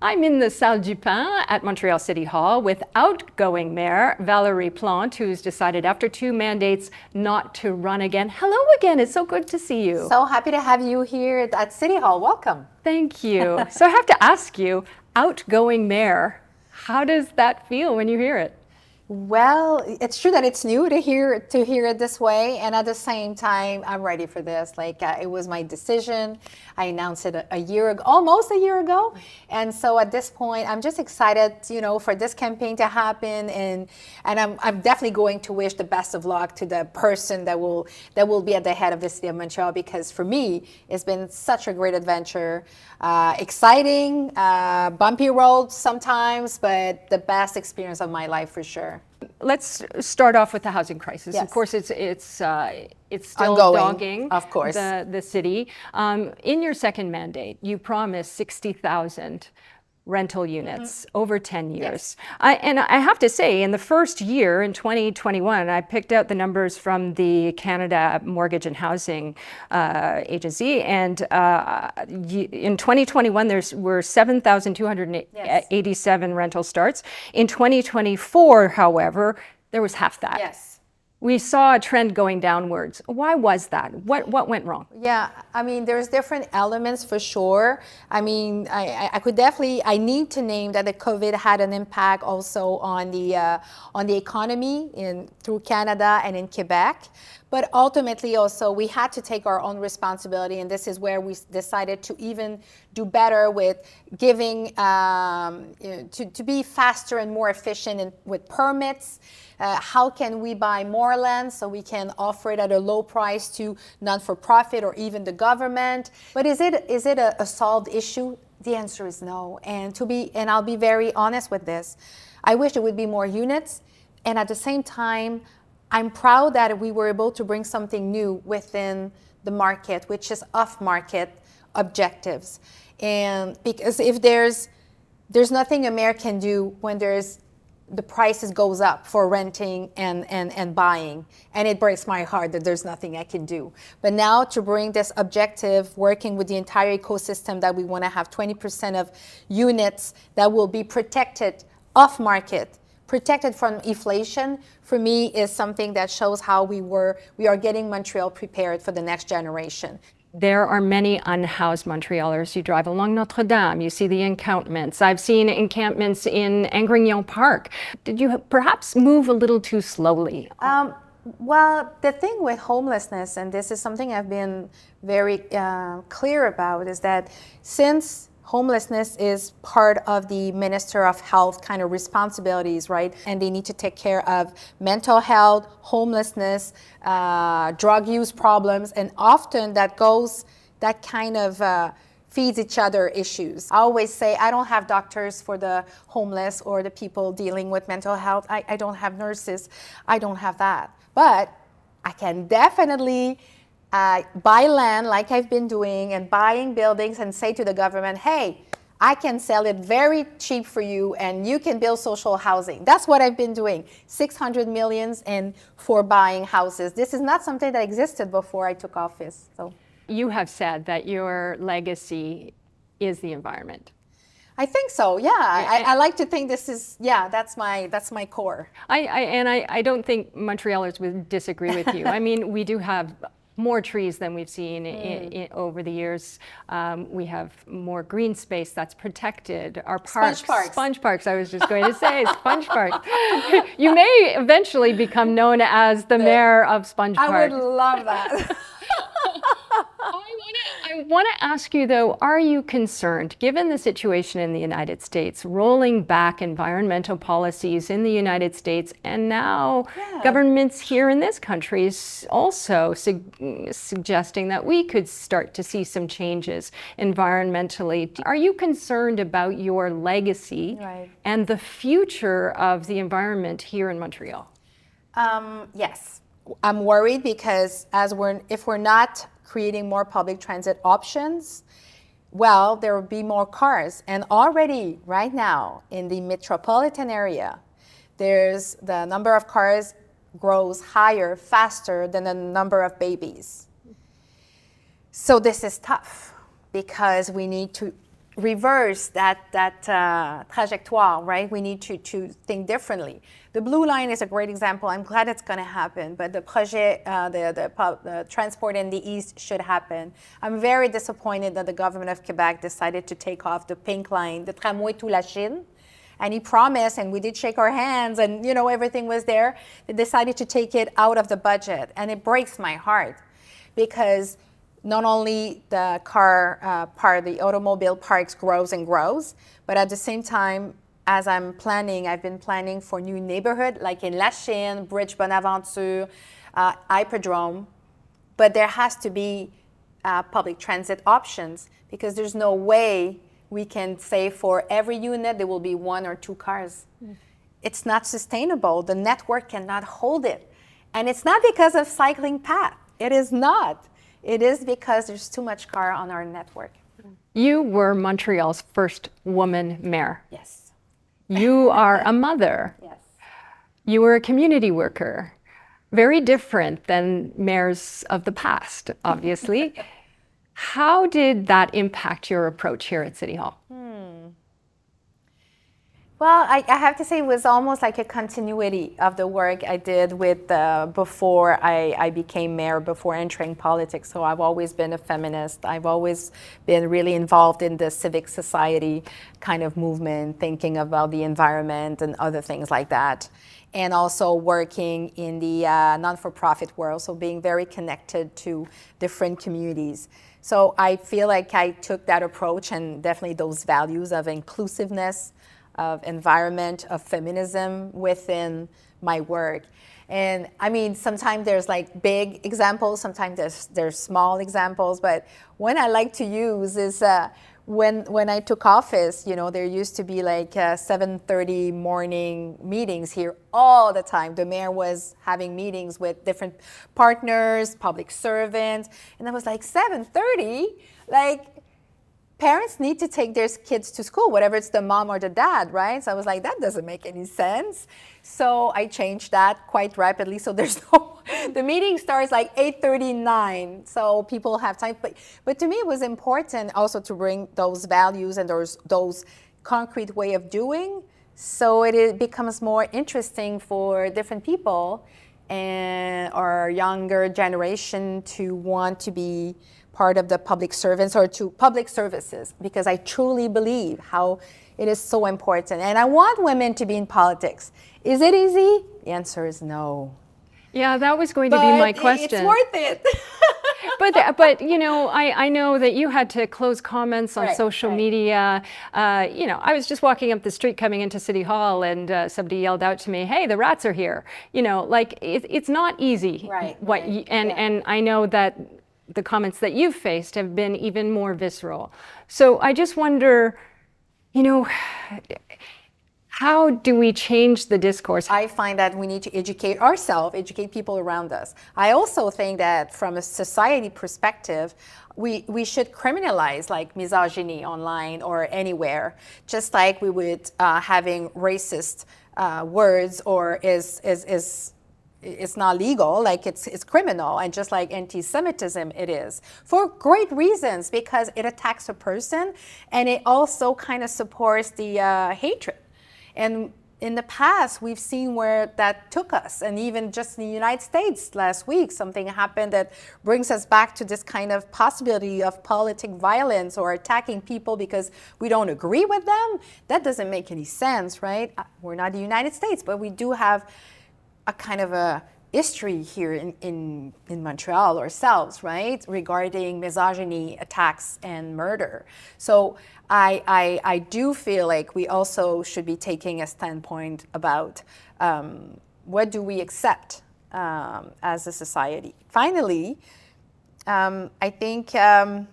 I'm in the Salle du Pain at Montreal City Hall with outgoing Mayor Valérie Plante, who's decided after 2 mandates not to run again. Hello again, it's so good to see you. So happy to have you here at City Hall. Welcome. Thank you. So I have to ask you, outgoing Mayor, how does that feel when you hear it? Well, it's true that it's new to hear it this way, and at the same time, I'm ready for this. It was my decision. I announced it a year ago, almost a year ago, and so at this point, I'm just excited, for this campaign to happen, and I'm definitely going to wish the best of luck to the person that will be at the head of the city of Montreal, because for me, it's been such a great adventure, exciting, bumpy road sometimes, but the best experience of my life for sure. Let's start off with the housing crisis. Yes. Of course, it's still Ongoing, dogging of course. the city. In your second mandate, you promised 60,000 rental units over 10 years. Yes. And I have to say, in the first year, in 2021, I picked out the numbers from the Canada Mortgage and Housing Agency, and in 2021, there were 7,287 rental starts. In 2024, however, there was half that. Yes. We saw a trend going downwards. Why was that? What went wrong? Yeah, there's different elements for sure. I need to name that the COVID had an impact also on the economy through Canada and in Quebec. But ultimately also we had to take our own responsibility, and this is where we decided to even do better with giving, to be faster and more efficient with permits. How can we buy more land so we can offer it at a low price to non-for-profit or even the government? But is it a solved issue? The answer is no. And I'll be very honest with this. I wish there would be more units, and at the same time, I'm proud that we were able to bring something new within the market, which is off-market objectives. And because if there's nothing a mayor can do when the prices goes up for renting and buying, and it breaks my heart that there's nothing I can do. But now to bring this objective, working with the entire ecosystem, that we want to have 20% of units that will be protected off-market, protected from inflation, for me is something that shows how we are getting Montreal prepared for the next generation. There are many unhoused Montrealers. You drive along Notre Dame, you see the encampments. I've seen encampments in Angrignon Park. Did you perhaps move a little too slowly? Well, the thing with homelessness, and this is something I've been very clear about, is that since homelessness is part of the Minister of Health kind of responsibilities, right? And they need to take care of mental health, homelessness, drug use problems, and often that kind of feeds each other issues. I always say I don't have doctors for the homeless or the people dealing with mental health. I don't have nurses. I don't have that. But I can definitely buy land like I've been doing, and buying buildings, and say to the government, hey, I can sell it very cheap for you and you can build social housing. That's what I've been doing. 600 million for buying houses. This is not something that existed before I took office. So you have said that your legacy is the environment. I think so, yeah. I like to think this is, that's my core. I don't think Montrealers would disagree with you. We do have more trees than we've seen over the years. We have more green space that's protected. Our parks, sponge parks. I was just going to say sponge parks. You may eventually become known as the mayor of Sponge Park. I would love that. I want to ask you, though, are you concerned, given the situation in the United States, rolling back environmental policies in the United States, and now governments here in this country is also suggesting that we could start to see some changes environmentally? Are you concerned about your legacy and the future of the environment here in Montreal? Yes. I'm worried because if we're not creating more public transit options, well, there will be more cars. And already right now in the metropolitan area, the number of cars grows higher, faster than the number of babies. So this is tough because we need to reverse that trajectoire, right? We need to think differently. The Blue Line is a great example. I'm glad it's going to happen, but the projet, the transport in the East should happen. I'm very disappointed that the government of Quebec decided to take off the Pink Line, the tramway to La Chine. And he promised, and we did shake our hands, and everything was there. They decided to take it out of the budget, and it breaks my heart, because not only the car part, the automobile parks grows and grows, but at the same time, as I've been planning for new neighborhood, like in La Chine, Bridge Bonaventure, Hippodrome, but there has to be public transit options, because there's no way we can say for every unit there will be 1 or 2 cars. It's not sustainable. The network cannot hold it. And it's not because of cycling path. It is not. It is because there's too much car on our network. You were Montreal's first woman mayor. Yes. You are a mother. Yes. You were a community worker. Very different than mayors of the past, obviously. How did that impact your approach here at City Hall? Well, I have to say it was almost like a continuity of the work I did with before I became mayor, before entering politics. So I've always been a feminist. I've always been really involved in the civic society kind of movement, thinking about the environment and other things like that. And also working in the non-for-profit world, so being very connected to different communities. So I feel like I took that approach, and definitely those values of inclusiveness, of environment, of feminism within my work. And I mean, sometimes there's like big examples, sometimes there's small examples, but one I like to use is when I took office, there used to be like 7:30 morning meetings here all the time. The mayor was having meetings with different partners, public servants, and I was like, 7:30? Like, parents need to take their kids to school, whether it's the mom or the dad, right? So I was like, that doesn't make any sense. So I changed that quite rapidly. So the meeting starts like 8:39, so people have time. But to me, it was important also to bring those values and those concrete way of doing, so it becomes more interesting for different people and our younger generation to want to be part of the public servants or to public services, because I truly believe how it is so important. And I want women to be in politics. Is it easy? The answer is no. Yeah, that was going to be my question. It's worth it. But I know that you had to close comments on social media. I was just walking up the street coming into City Hall, and somebody yelled out to me, "Hey, the rats are here!" It's not easy. And I know that the comments that you've faced have been even more visceral. So I just wonder, how do we change the discourse? I find that we need to educate ourselves, educate people around us. I also think that from a society perspective, we should criminalize like misogyny online or anywhere, just like we would having racist words or it's not legal, like it's criminal, and just like anti-Semitism it is, for great reasons, because it attacks a person and it also kind of supports the hatred. And in the past, we've seen where that took us, and even just in the United States last week, something happened that brings us back to this kind of possibility of politic violence or attacking people because we don't agree with them. That doesn't make any sense, right? We're not the United States, but we do have a kind of a history here in Montreal ourselves, right, regarding misogyny, attacks, and murder. So I do feel like we also should be taking a standpoint about what do we accept as a society. Finally, I think I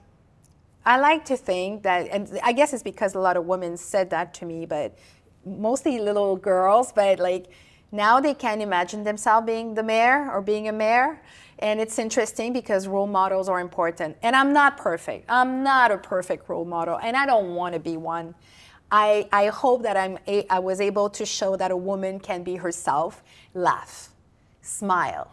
like to think that, and I guess it's because a lot of women said that to me, but mostly little girls, but like, now they can't imagine themselves being the mayor or being a mayor. And it's interesting because role models are important. And I'm not perfect. I'm not a perfect role model, and I don't want to be one. I hope that I was able to show that a woman can be herself, laugh, smile,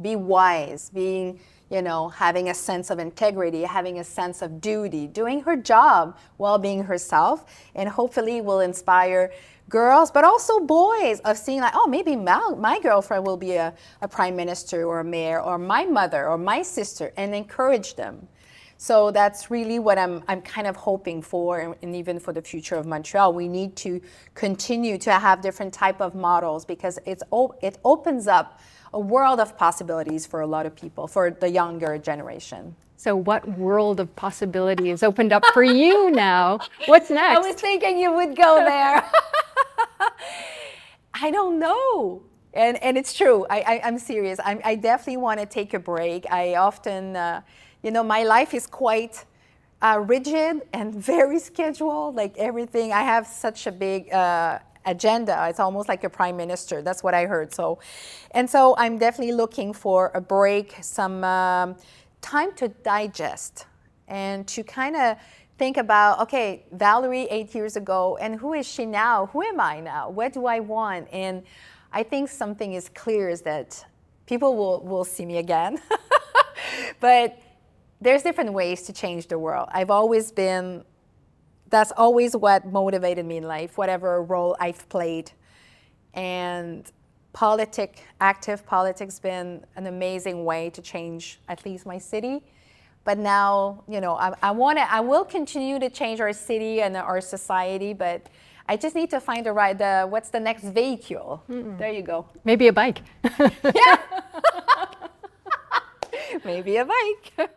be wise, being, having a sense of integrity, having a sense of duty, doing her job while being herself, and hopefully will inspire girls, but also boys, of seeing like, oh, maybe my girlfriend will be a prime minister or a mayor, or my mother or my sister, and encourage them. So that's really what I'm kind of hoping for, and even for the future of Montreal. We need to continue to have different type of models, because it opens up a world of possibilities for a lot of people, for the younger generation. So what world of possibility is opened up for you now? What's next? I was thinking you would go there. I don't know. And it's true. I'm serious. I definitely want to take a break. I often, my life is quite rigid and very scheduled, like everything. I have such a big agenda. It's almost like a prime minister. That's what I heard. So I'm definitely looking for a break, some time to digest, and to kind of think about, okay, Valérie 8 years ago, and who is she now? Who am I now? What do I want? And I think something is clear, is that people will see me again. But there's different ways to change the world. That's always what motivated me in life, whatever role I've played. And active politics been an amazing way to change at least my city. But now, I will continue to change our city and our society, but I just need to find what's the next vehicle. There you go. Maybe a bike. Yeah. Maybe a bike.